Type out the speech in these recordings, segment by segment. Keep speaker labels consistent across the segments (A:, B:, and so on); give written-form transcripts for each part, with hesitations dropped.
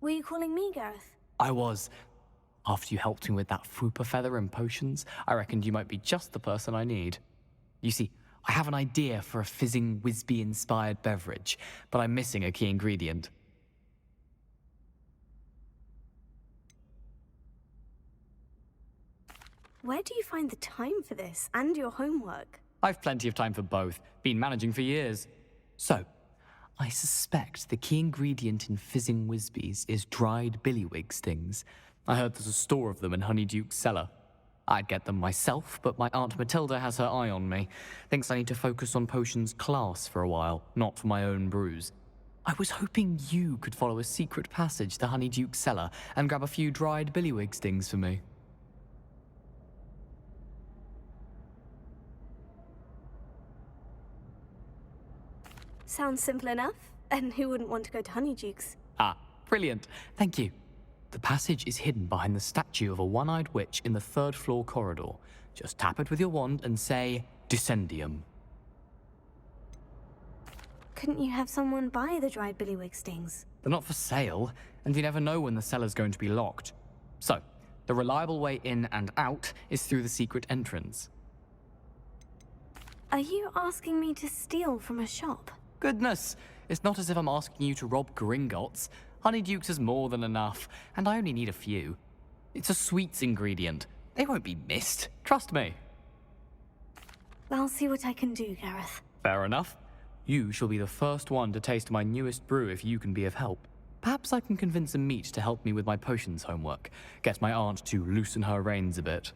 A: Were you calling me, Gareth?
B: I was. After you helped me with that fupa feather and potions, I reckoned you might be just the person I need. You see, I have an idea for a fizzing Whizbee-inspired beverage, but I'm missing a key ingredient.
A: Where do you find the time for this, and your homework?
B: I've plenty of time for both. Been managing for years. So, I suspect the key ingredient in fizzing Whizbees is dried billywig stings. I heard there's a store of them in Honeyduke's cellar. I'd get them myself, but my Aunt Matilda has her eye on me. Thinks I need to focus on potions class for a while, not for my own brews. I was hoping you could follow a secret passage to Honeyduke's cellar and grab a few dried billywig stings for me.
A: Sounds simple enough. And who wouldn't want to go to Honeyduke's?
B: Ah, brilliant. Thank you. The passage is hidden behind the statue of a one-eyed witch in the third-floor corridor. Just tap it with your wand and say, Descendium.
A: Couldn't you have someone buy the dried billywig stings?
B: They're not for sale, and you never know when the cellar's going to be locked. So, the reliable way in and out is through the secret entrance.
A: Are you asking me to steal from a shop?
B: Goodness, it's not as if I'm asking you to rob Gringotts. Honeyduke's is more than enough, and I only need a few. It's a sweets ingredient. They won't be missed, trust me.
A: I'll see what I can do, Gareth.
B: Fair enough. You shall be the first one to taste my newest brew if you can be of help. Perhaps I can convince a meat to help me with my potions homework. Get my aunt to loosen her reins a bit.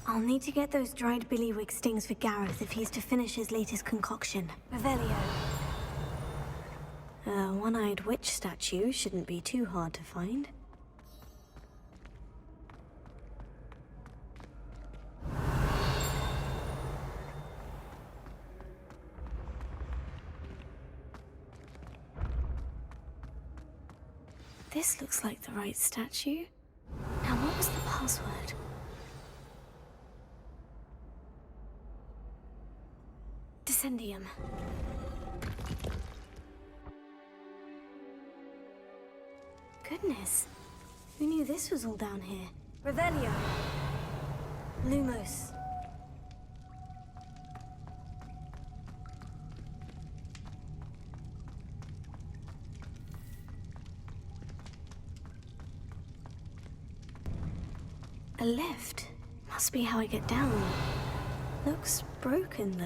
A: I'll need to get those dried billywig stings for Gareth if he's to finish his latest concoction. Revelio. A one-eyed witch statue shouldn't be too hard to find. This looks like the right statue. Now, what was the password? Descendium. Goodness. Who knew this was all down here? Revelio. Lumos. A lift. Must be how I get down. Looks broken, though.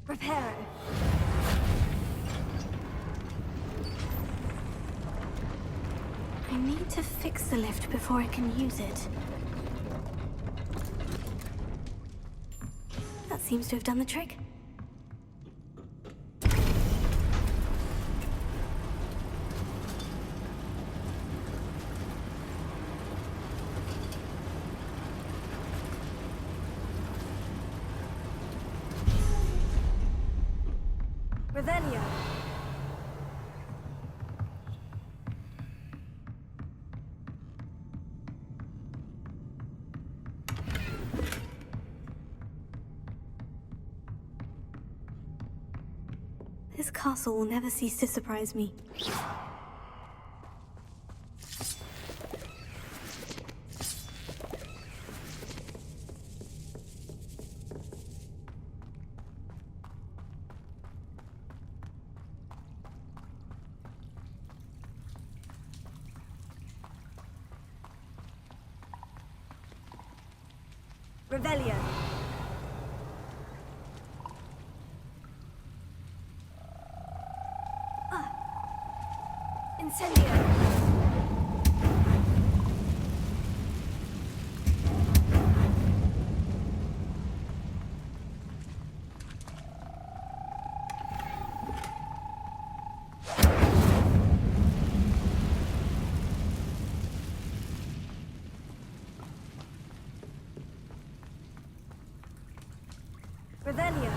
A: Reparo. I need to fix the lift before I can use it. That seems to have done the trick. Revelio. This castle will never cease to surprise me. Revelio. Incendio. Revelio.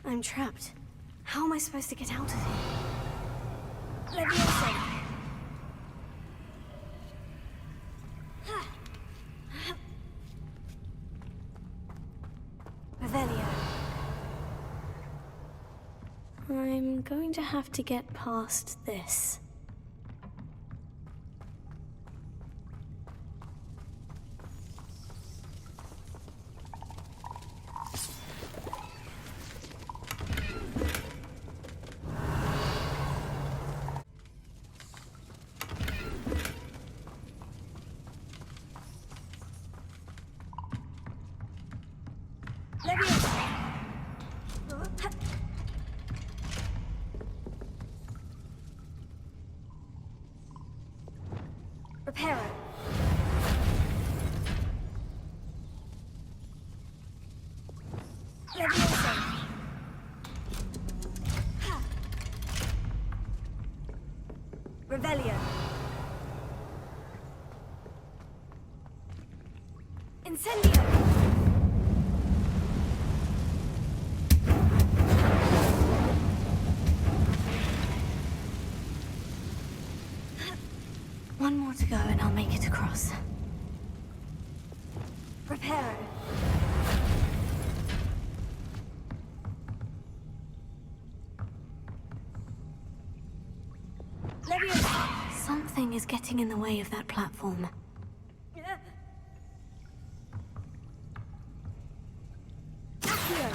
A: I'm trapped. How am I supposed to get out of here? Leviosa! Revelio. I'm going to have to get past this. Reparo. Leviosa. Revelio. Incendio. One more to go and I'll make it across. Reparo. Leviosa. Something is getting in the way of that platform. Accio.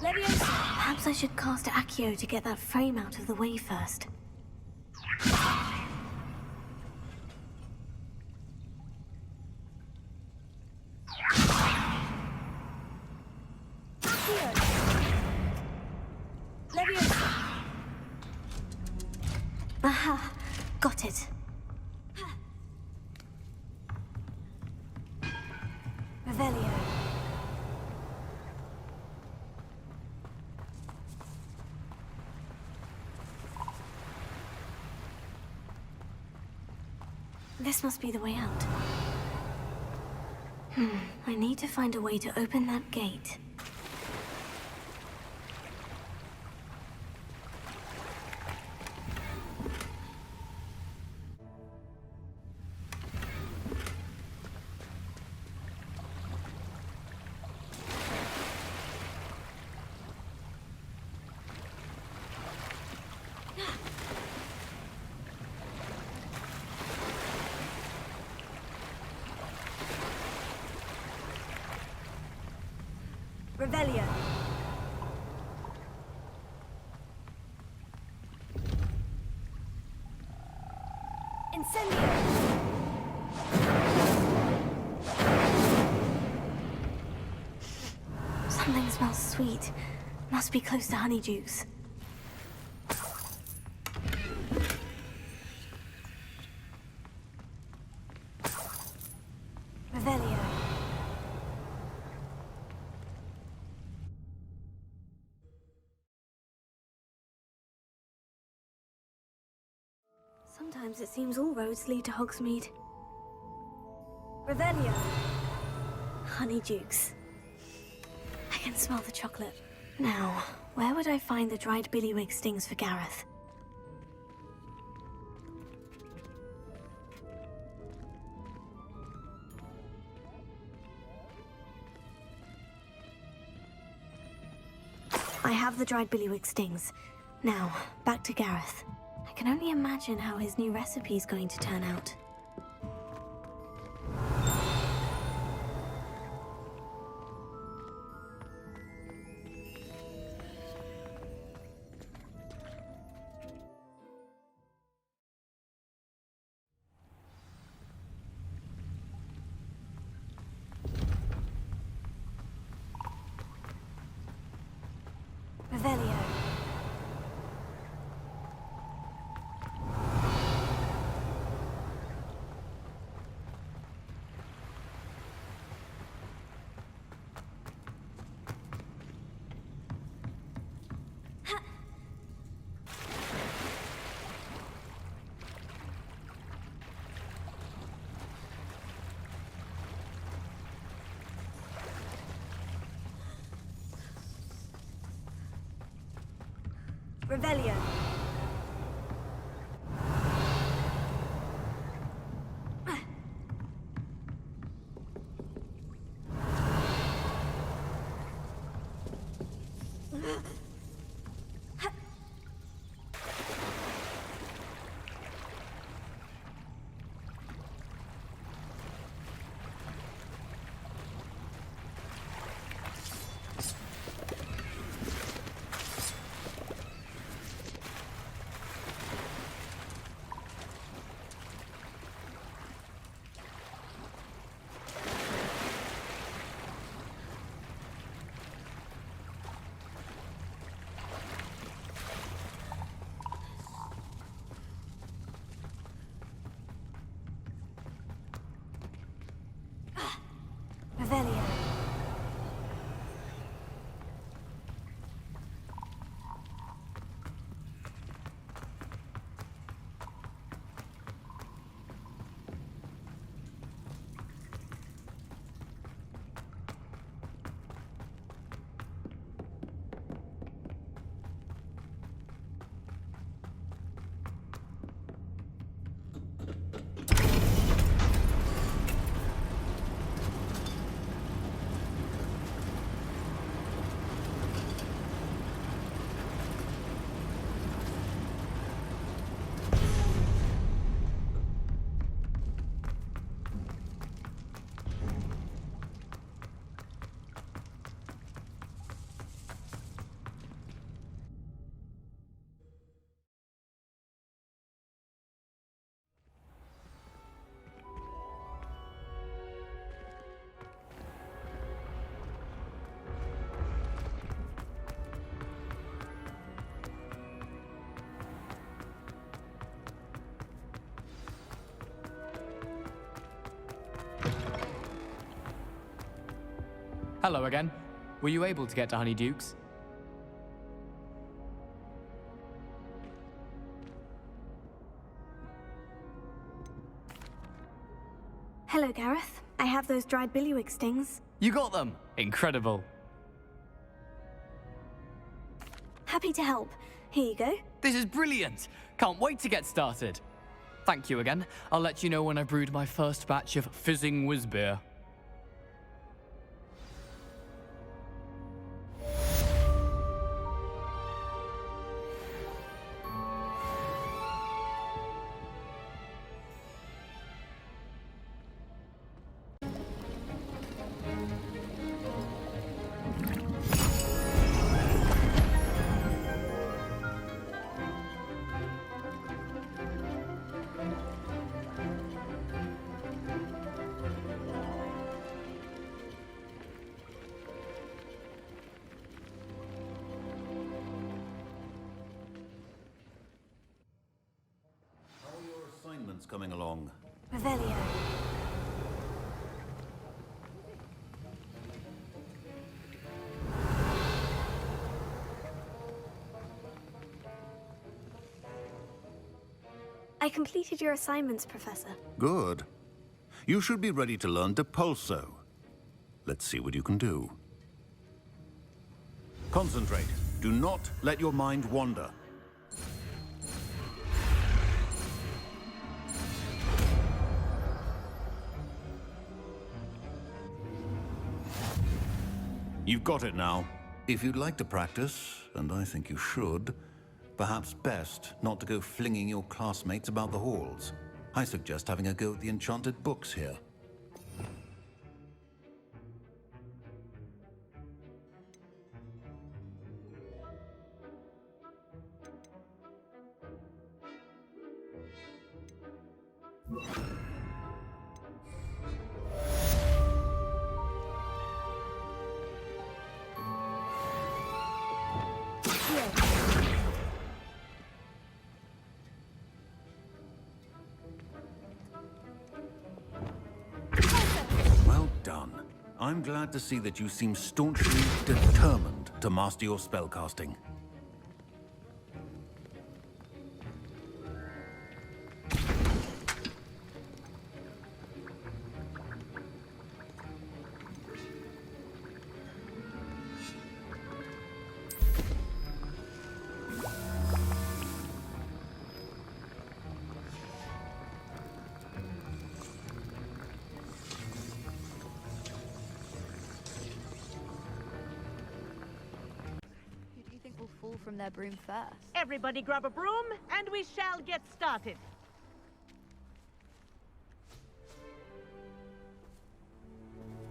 A: Leviosa. Perhaps I should cast Accio to get that frame out of the way first. Aha! Got it. Revelio. This must be the way out. I need to find a way to open that gate. Revelio. Incendio. Something smells sweet. Must be close to honeydukes. Revelio. Sometimes it seems all roads lead to Hogsmeade. Revelio. Honeydukes. I can smell the chocolate. Now, where would I find the dried billywig stings for Gareth? I have the dried billywig stings. Now, back to Gareth. I can only imagine how his new recipe is going to turn out. Revelio. Revelio. Revelio.
B: Hello again. Were you able to get to Honeydukes?
A: Hello, Gareth. I have those dried billywig stings.
B: You got them! Incredible.
A: Happy to help. Here you go.
B: This is brilliant! Can't wait to get started. Thank you again. I'll let you know when I've brewed my first batch of fizzing whiz-beer.
C: Coming along.
A: Revelio. I completed your assignments, Professor.
C: Good. You should be ready to learn Depulso. Let's see what you can do. Concentrate. Do not let your mind wander. You've got it now. If you'd like to practice, and I think you should, perhaps best not to go flinging your classmates about the halls. I suggest having a go at the enchanted books here. Well done. I'm glad to see that you seem staunchly determined to master your spellcasting.
D: from their broom first.
E: Everybody grab a broom, and we shall get started.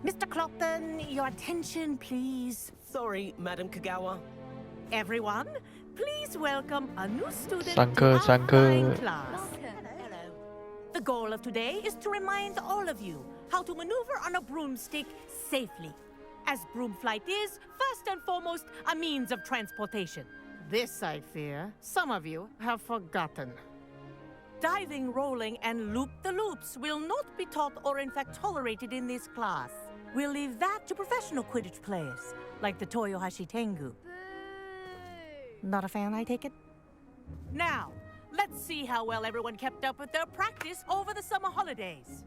E: Mr. Clopton, your attention, please.
F: Sorry, Madam Kagawa.
E: Everyone, please welcome a new student
G: Thank
E: to
G: you,
E: our
G: thank
E: flying
G: you.
E: class.
F: Hello.
E: The goal of today is to remind all of you how to maneuver on a broomstick safely, as broom flight is, first and foremost, a means of transportation. This, I fear, some of you have forgotten. Diving, rolling, and loop-the-loops will not be taught or in fact tolerated in this class. We'll leave that to professional Quidditch players, like the Toyohashi Tengu. Not a fan, I take it? Now, let's see how well everyone kept up with their practice over the summer holidays.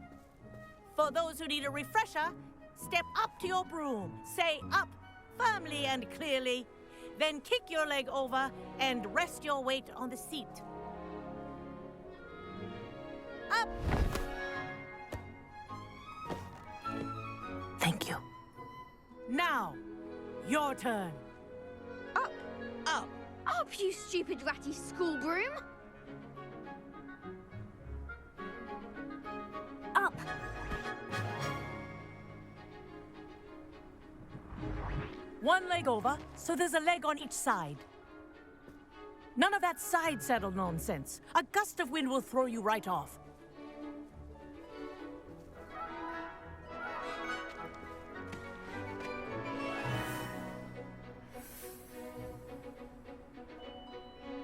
E: For those who need a refresher, step up to your broom, say up firmly and clearly, then kick your leg over and rest your weight on the seat. Up! Thank you. Now, your turn.
D: Up!
F: Up.
D: Up, you stupid ratty school broom!
A: Up!
E: One leg over, so there's a leg on each side. None of that side saddle nonsense. A gust of wind will throw you right off.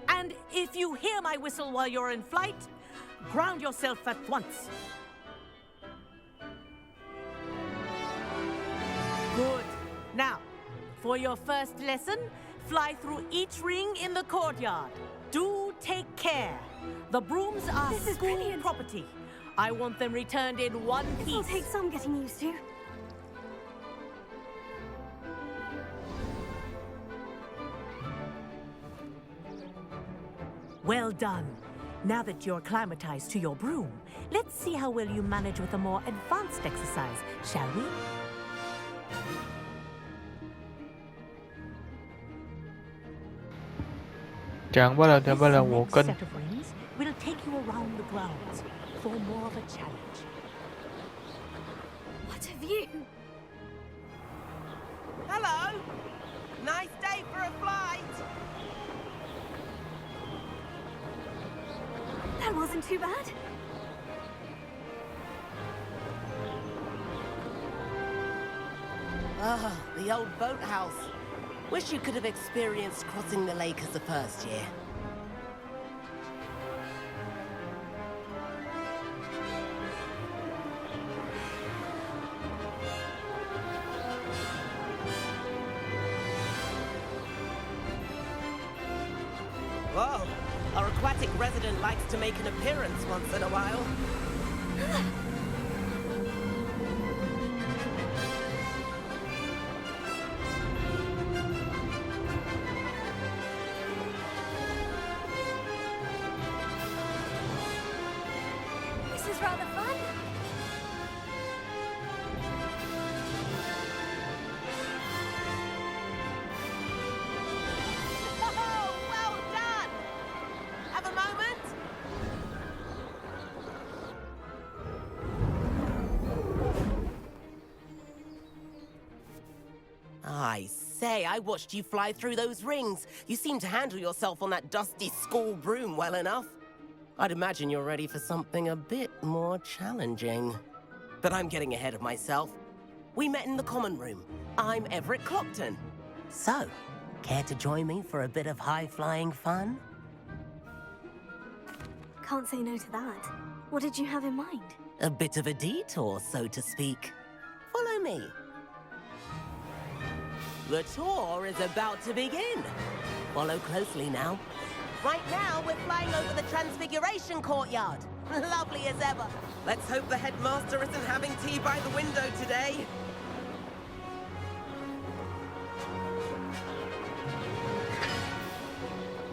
E: And if you hear my whistle while you're in flight, ground yourself at once. Good. Now, for your first lesson, fly through each ring in the courtyard. Do take care. The brooms are
A: This is
E: school
A: brilliant.
E: property. I want them returned in one
A: This'll
E: piece.
A: take some getting used to.
E: Well done. Now that you're acclimatized to your broom, let's see how well you manage with a more advanced exercise, shall we?
G: Chẳng bao
E: This
G: là
E: next
G: ngộ kinh.
E: set of rings will take you around the grounds for more of a challenge.
A: What a view!
F: Hello. Nice day for a flight.
A: That wasn't too bad.
F: Ah, the old boathouse. Wish you could have experienced crossing the lake as a first year. Whoa, our aquatic resident likes to make an appearance once in a while.
A: This is rather fun.
F: Oh, well done! Have a moment? I say, I watched you fly through those rings. You seem to handle yourself on that dusty school broom well enough. I'd imagine you're ready for something a bit more challenging. But I'm getting ahead of myself. We met in the common room. I'm Everett Clopton. So, care to join me for a bit of high-flying fun?
A: Can't say no to that. What did you have in mind?
F: A bit of a detour, so to speak. Follow me. The tour is about to begin. Follow closely now. Right now, we're flying over the Transfiguration Courtyard. Lovely as ever. Let's hope the headmaster isn't having tea by the window today.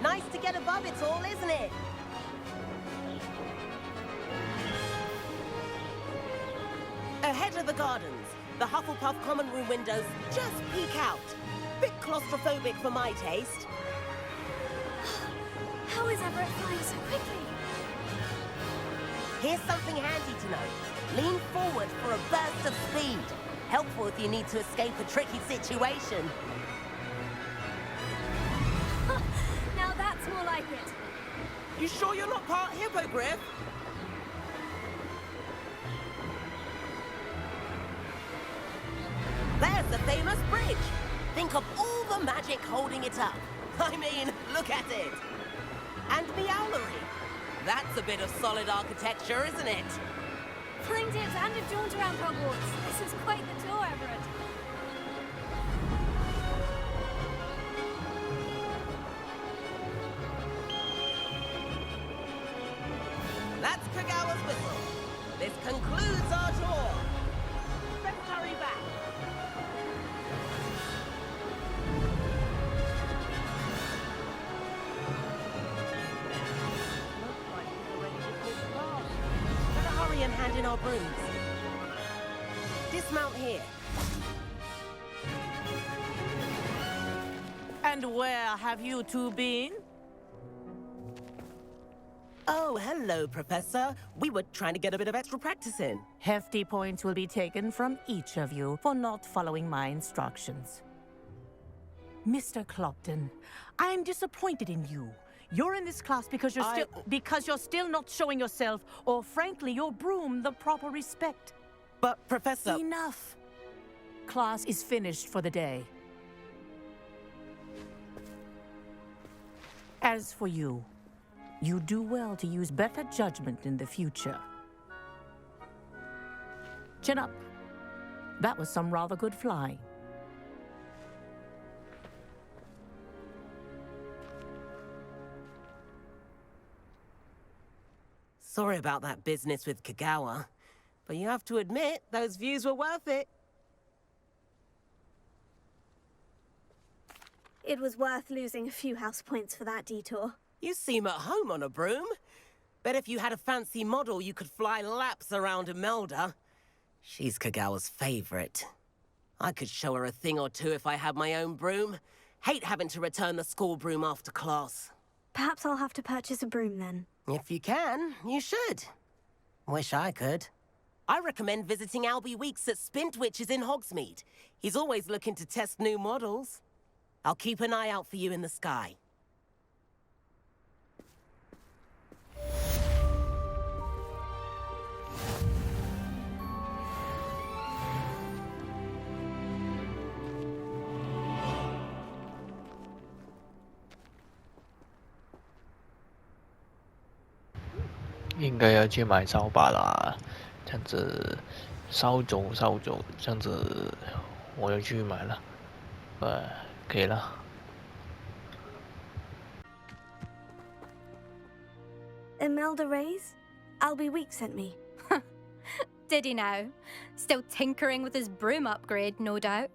F: Nice to get above it all, isn't it? Ahead of the gardens, the Hufflepuff common room windows just peek out. Bit claustrophobic for my taste.
A: is Everett flying so quickly?
F: Here's something handy to know. Lean forward for a burst of speed. Helpful if you need to escape a tricky situation.
A: Now that's more like it.
F: You sure you're not part hippogriff? There's the famous bridge. Think of all the magic holding it up. I mean, look at it. And Meowlery. That's a bit of solid architecture, isn't it?
A: Flying dips and a jaunt around Hogwarts. This is quite the tour, Everett.
F: That's Kagawa's whistle. This concludes our tour. Let's hurry back. Looks like we've already dismissed class. Better hurry and hand in our brooms. Dismount here.
E: And where have you two been?
F: Oh, hello, Professor. We were trying to get a bit of extra practice in.
E: Hefty points will be taken from each of you for not following my instructions. Mr. Clopton, I'm disappointed in you. You're in this class because you're still not showing yourself, or frankly, your broom the proper respect.
F: But, Professor...
E: Enough. Class is finished for the day. As for you, you do well to use better judgment in the future. Chin up. That was some rather good flying.
F: Sorry about that business with Kagawa, but you have to admit, those views were worth it.
A: It was worth losing a few house points for that detour.
F: You seem at home on a broom. Bet if you had a fancy model, you could fly laps around Imelda. She's Kagawa's favorite. I could show her a thing or two if I had my own broom. Hate having to return the school broom after class.
A: Perhaps I'll have to purchase a broom then.
F: If you can, you should. Wish I could. I recommend visiting Albie Weeks at Spintwitches in Hogsmeade. He's always looking to test new models. I'll keep an eye out for you in the sky.
G: 应该要去买扫把啦，这样子稍走，这样子我要去买了，可以了。
A: Imelda Reyes? Albie Weeks sent me.
H: Did he now? Still tinkering with his broom upgrade, no doubt.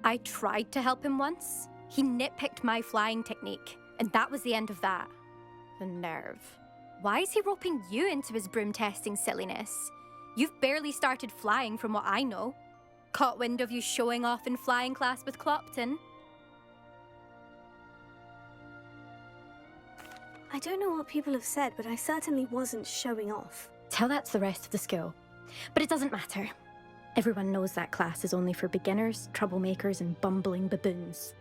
H: I tried to help him once. He nitpicked my flying technique, and that was the end of that. The nerve. Why is he roping you into his broom testing silliness? You've barely started flying from what I know. Caught wind of you showing off in flying class with Clopton.
A: I don't know what people have said, but I certainly wasn't showing off.
H: Tell that to the rest of the school. But it doesn't matter. Everyone knows that class is only for beginners, troublemakers, and bumbling baboons.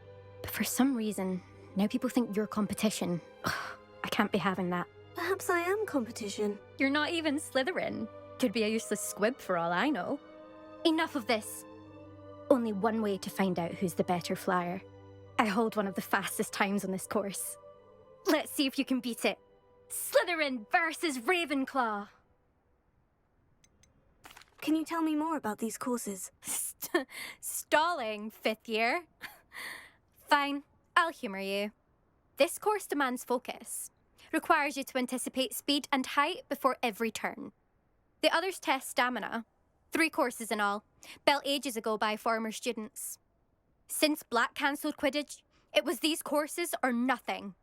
H: But for some reason, now people think you're competition. Ugh, I can't be having that.
A: Perhaps I am competition.
H: You're not even Slytherin. Could be a useless squib for all I know. Enough of this. Only one way to find out who's the better flyer. I hold one of the fastest times on this course. Let's see if you can beat it. Slytherin versus Ravenclaw.
A: Can you tell me more about these courses?
H: Stalling, 5th year. Fine, I'll humour you. This course demands focus. Requires you to anticipate speed and height before every turn. The others test stamina. 3 courses in all, built ages ago by former students. Since Black cancelled Quidditch, it was these courses or nothing.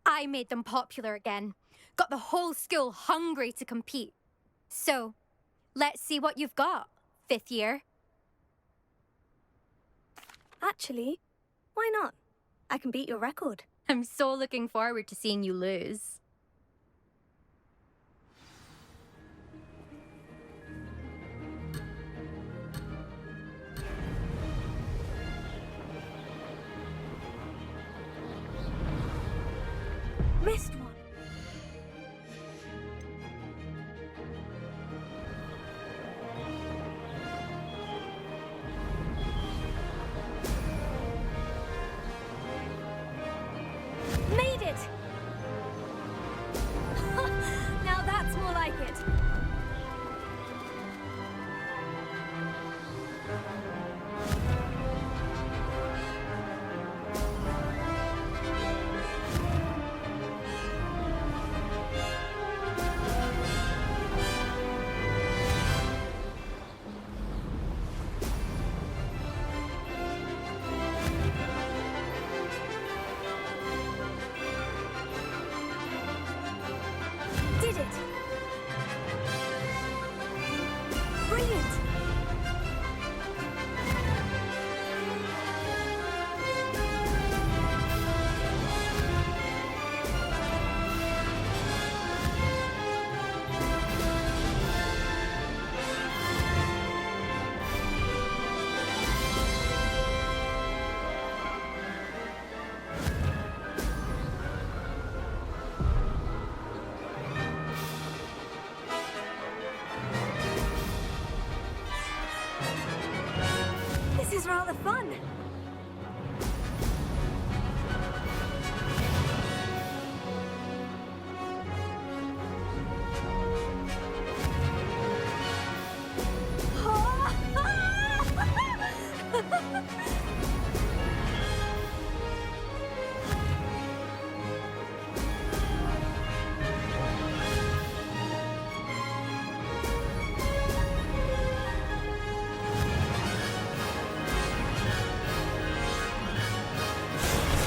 H: I made them popular again. Got the whole school hungry to compete. So, let's see what you've got, 5th year.
A: Actually, why not? I can beat your record.
H: I'm so looking forward to seeing you lose.
A: Missed one. Made it! Now that's more like it. Did it! Brilliant! This is rather fun.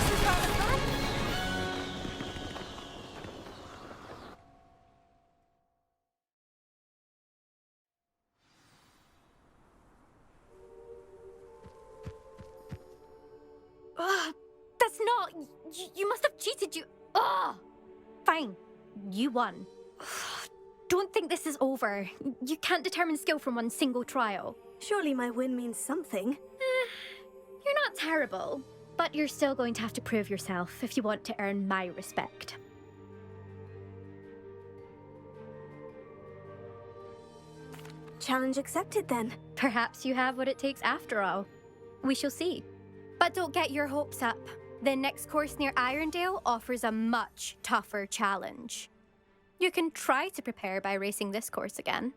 A: This is rather fun.
H: Ugh, that's not. You must have cheated. Ugh. Fine. You won. Don't think this is over. You can't determine skill from one single trial.
A: Surely my win means something.
H: You're not terrible, but you're still going to have to prove yourself if you want to earn my respect.
A: Challenge accepted then.
H: Perhaps you have what it takes after all. We shall see. But don't get your hopes up. The next course near Irondale offers a much tougher challenge. You can try to prepare by racing this course again.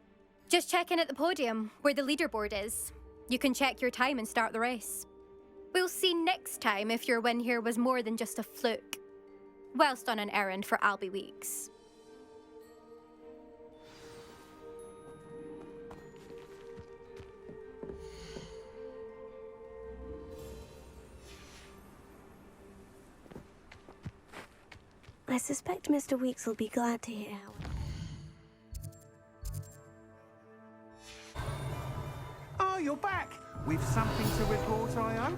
H: Just check in at the podium, where the leaderboard is. You can check your time and start the race. We'll see next time if your win here was more than just a fluke. Whilst on an errand for Albie Weeks.
A: I suspect Mr. Weeks will be glad to hear how...
I: Oh, you're back! With something to report, I hope?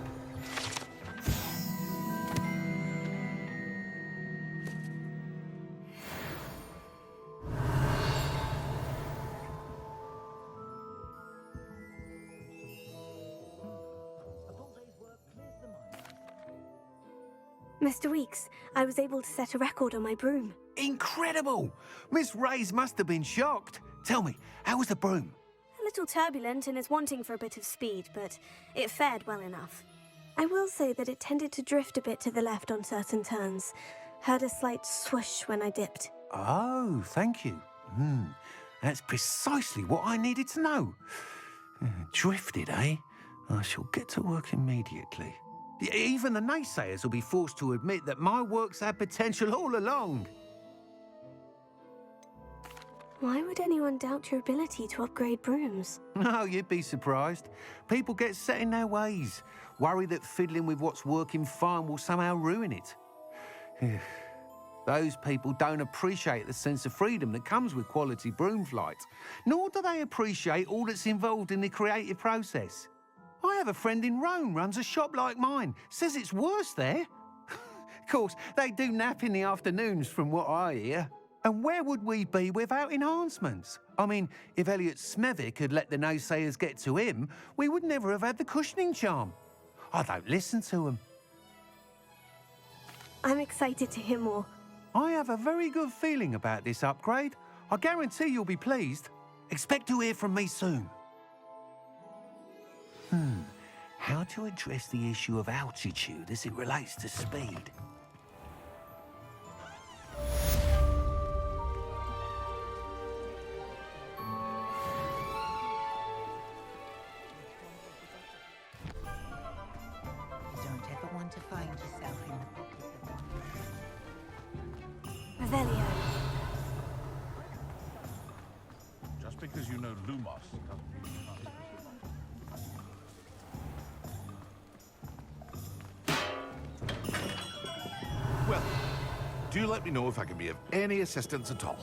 A: Mr. Weeks, I was able to set a record on my broom.
I: Incredible! Miss Reyes must have been shocked. Tell me, how was the broom?
A: A little turbulent and is wanting for a bit of speed, but it fared well enough. I will say that it tended to drift a bit to the left on certain turns. Heard a slight swoosh when I dipped.
I: Oh, thank you. That's precisely what I needed to know. Drifted, eh? I shall get to work immediately. Even the naysayers will be forced to admit that my work's had potential all along.
A: Why would anyone doubt your ability to upgrade brooms?
I: No, you'd be surprised. People get set in their ways, worry that fiddling with what's working fine will somehow ruin it. Those people don't appreciate the sense of freedom that comes with quality broom flight, nor do they appreciate all that's involved in the creative process. I have a friend in Rome runs a shop like mine, says it's worse there. Of course, they do nap in the afternoons from what I hear. And where would we be without enhancements? I mean, if Elliot Smethwick had let the naysayers get to him, we would never have had the cushioning charm. I don't listen to them.
A: I'm excited to hear more.
I: I have a very good feeling about this upgrade. I guarantee you'll be pleased. Expect to hear from me soon. How to address the issue of altitude as it relates to speed?
J: You don't ever want to find yourself in the pocket of
A: Revelio.
K: Just because you know Lumos doesn't mean you can't. Well, do let me know if I can be of any assistance at all.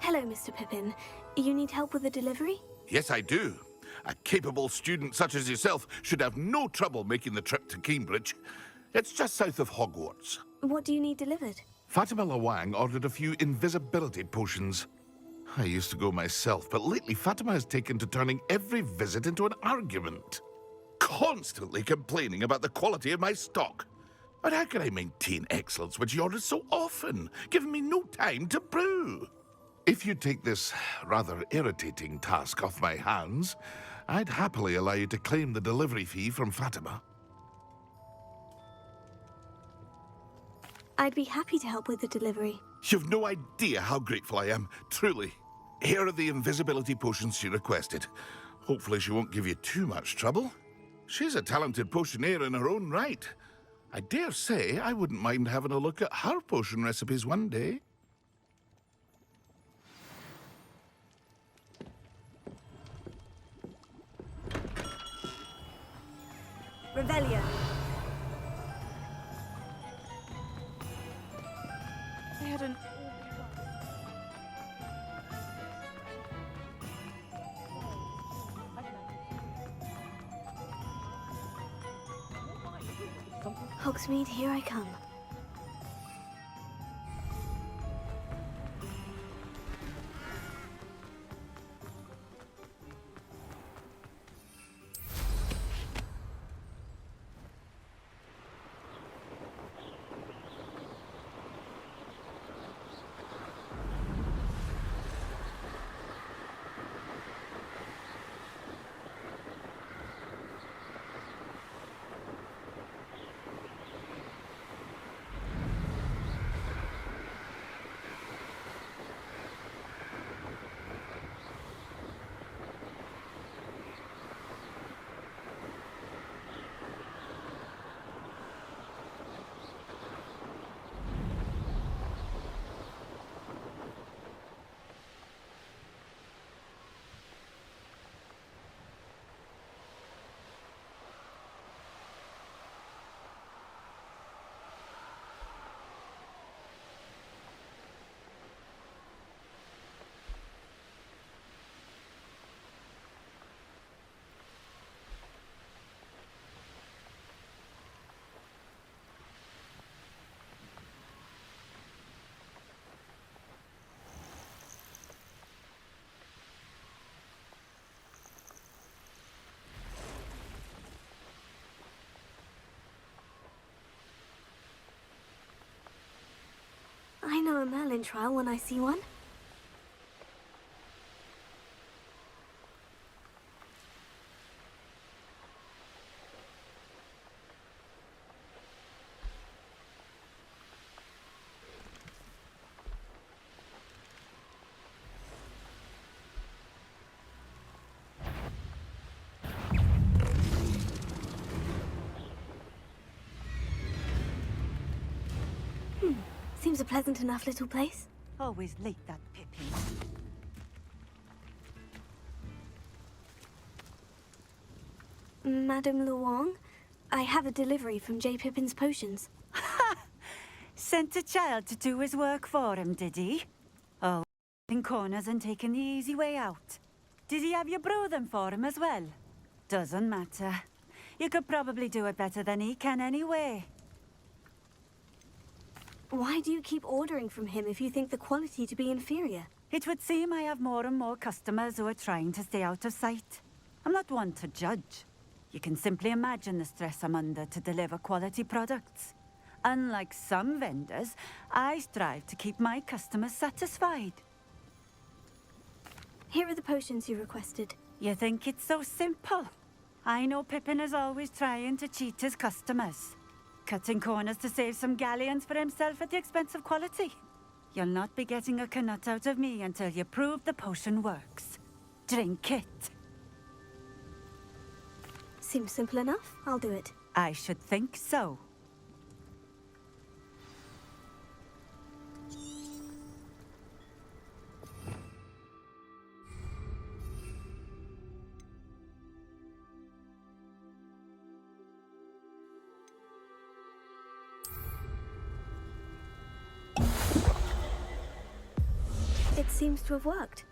A: Hello, Mr. Pippin. You need help with a delivery?
K: Yes, I do. A capable student such as yourself should have no trouble making the trip to Cambridge. It's just south of Hogwarts.
A: What do you need delivered?
K: Fatima Lawang ordered a few invisibility potions. I used to go myself, but lately Fatima has taken to turning every visit into an argument. Constantly complaining about the quality of my stock. But how can I maintain excellence when she orders so often, giving me no time to brew? If you take this rather irritating task off my hands, I'd happily allow you to claim the delivery fee from Fatima.
A: I'd be happy to help with the delivery.
K: You've no idea how grateful I am, truly. Here are the invisibility potions she requested. Hopefully she won't give you too much trouble. She's a talented potioneer in her own right. I dare say I wouldn't mind having a look at her potion recipes one day.
A: Revelio. I had an... Hogsmeade, here I come. I know a Merlin trial when I see one. Seems a pleasant enough little place.
J: always late, that Pippin.
A: Madame Luong, I have a delivery from J. Pippin's potions.
J: Ha! Sent a child to do his work for him, did he? Oh, in corners and taking the easy way out. Did he have you brew them for him as well? Doesn't matter. You could probably do it better than he can anyway.
A: Why do you keep ordering from him if you think the quality to be inferior?
J: It would seem I have more and more customers who are trying to stay out of sight. I'm not one to judge. You can simply imagine the stress I'm under to deliver quality products. Unlike some vendors, I strive to keep my customers satisfied.
A: Here are the potions you requested.
J: You think it's so simple? I know Pippin is always trying to cheat his customers. Cutting corners to save some galleons for himself at the expense of quality. You'll not be getting a canut out of me until you prove the potion works. Drink it.
A: Seems simple enough. I'll do it.
J: I should think so.
A: It seems to have worked.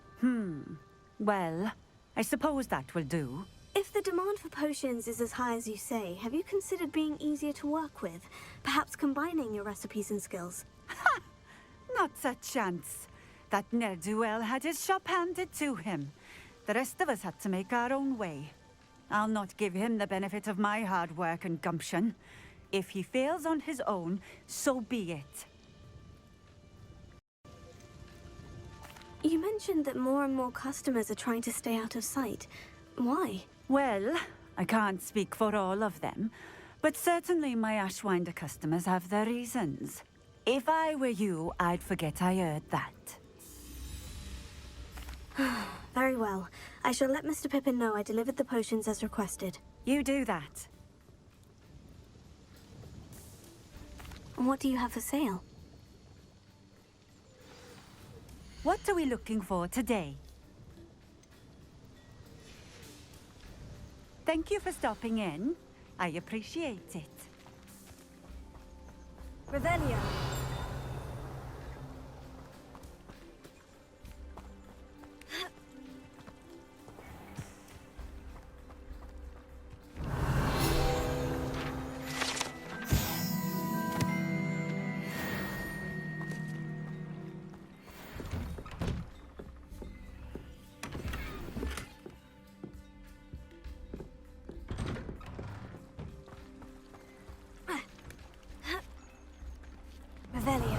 J: Well, I suppose that will do.
A: If the demand for potions is as high as you say, have you considered being easier to work with? Perhaps combining your recipes and skills?
J: Not a chance. That ne'er-do-well had his shop handed to him. The rest of us had to make our own way. I'll not give him the benefit of my hard work and gumption. If he fails on his own, so be it.
A: You mentioned that more and more customers are trying to stay out of sight. Why?
J: Well, I can't speak for all of them, but certainly my Ashwinder customers have their reasons. If I were you, I'd forget I heard that.
A: Very well. I shall let Mr. Pippin know I delivered the potions as requested.
J: You do that.
A: What do you have for sale?
J: What are we looking for today? Thank you for stopping in. I appreciate it.
A: Revelio. Revelio.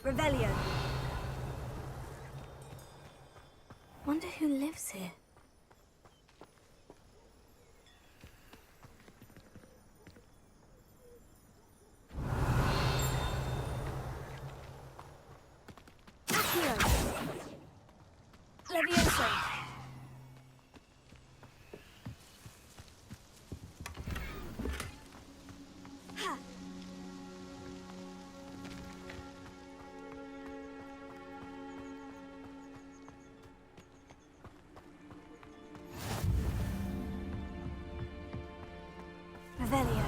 A: Revelio. Wonder who lives here. Accio. Levioso. Ha. Revelio.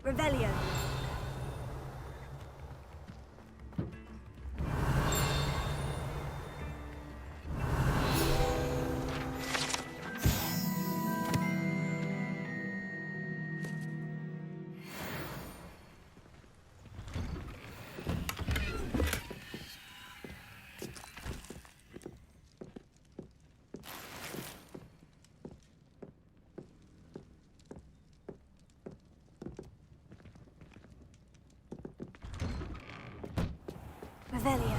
A: Revelio. Revelio.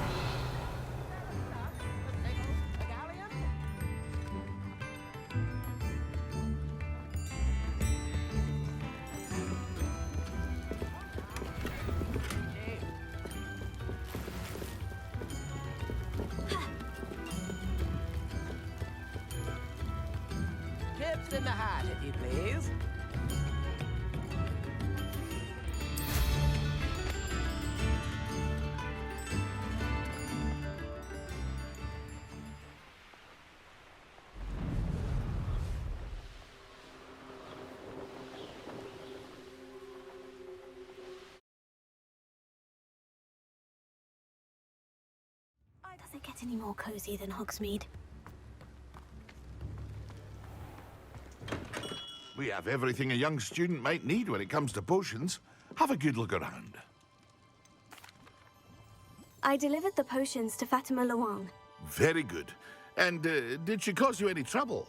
F: Tips in the hat, if you please.
A: Does it get any more cozy than Hogsmeade?
K: We have everything a young student might need when it comes to potions. Have a good look around.
A: I delivered the potions to Fatima Lawang.
K: Very good. And did she cause you any trouble?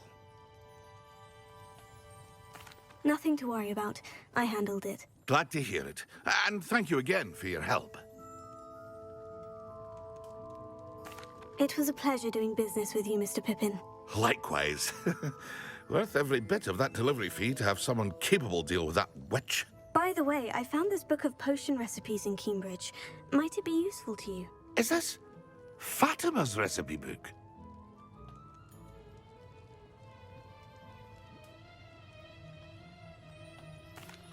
A: Nothing to worry about. I handled it.
K: Glad to hear it. And thank you again for your help.
A: It was a pleasure doing business with you, Mr. Pippin.
K: Likewise. Worth every bit of that delivery fee to have someone capable deal with that witch.
A: By the way, I found this book of potion recipes in Cambridge. Might it be useful to you?
K: Is this Fatima's recipe book?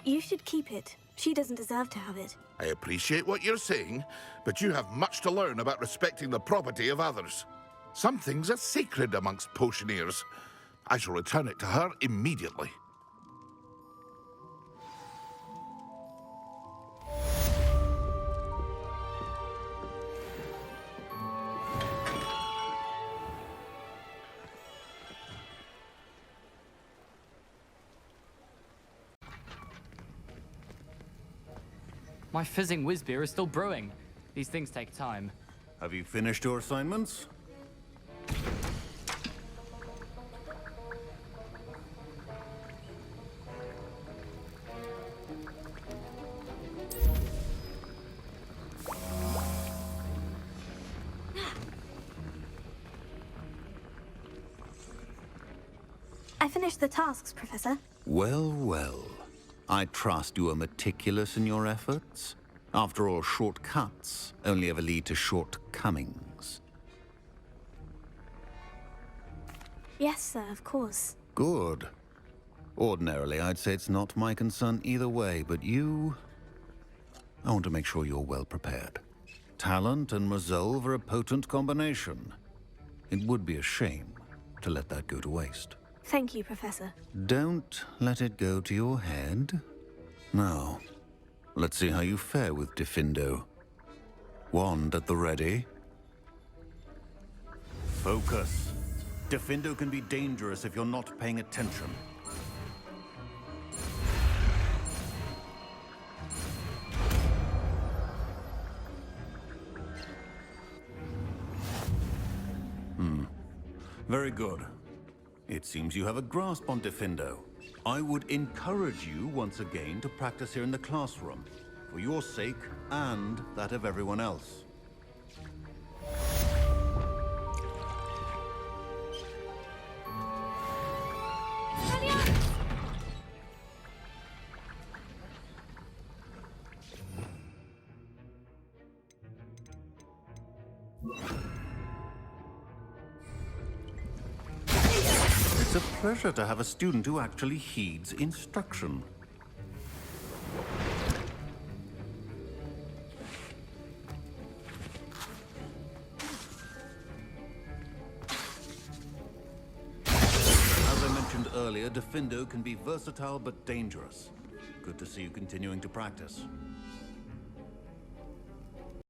A: You should keep it. She doesn't deserve to have it.
K: I appreciate what you're saying, but you have much to learn about respecting the property of others. Some things are sacred amongst potioneers. I shall return it to her immediately.
B: My fizzing whiz beer is still brewing. These things take time.
C: Have you finished your assignments?
A: I finished the tasks, Professor.
C: Well, well. I trust you are meticulous in your efforts. After all, shortcuts only ever lead to shortcomings.
A: Yes, sir, of course.
C: Good. Ordinarily, I'd say it's not my concern either way, but you... I want to make sure you're well prepared. Talent and resolve are a potent combination. It would be a shame to let that go to waste.
A: Thank you, Professor.
C: Don't let it go to your head. Now, let's see how you fare with Diffindo. Wand at the ready. Focus. Diffindo can be dangerous if you're not paying attention. Very good. It seems you have a grasp on Diffindo. I would encourage you once again to practice here in the classroom, for your sake and that of everyone else. It's a pleasure to have a student who actually heeds instruction. As I mentioned earlier, Diffindo can be versatile but dangerous. Good to see you continuing to practice.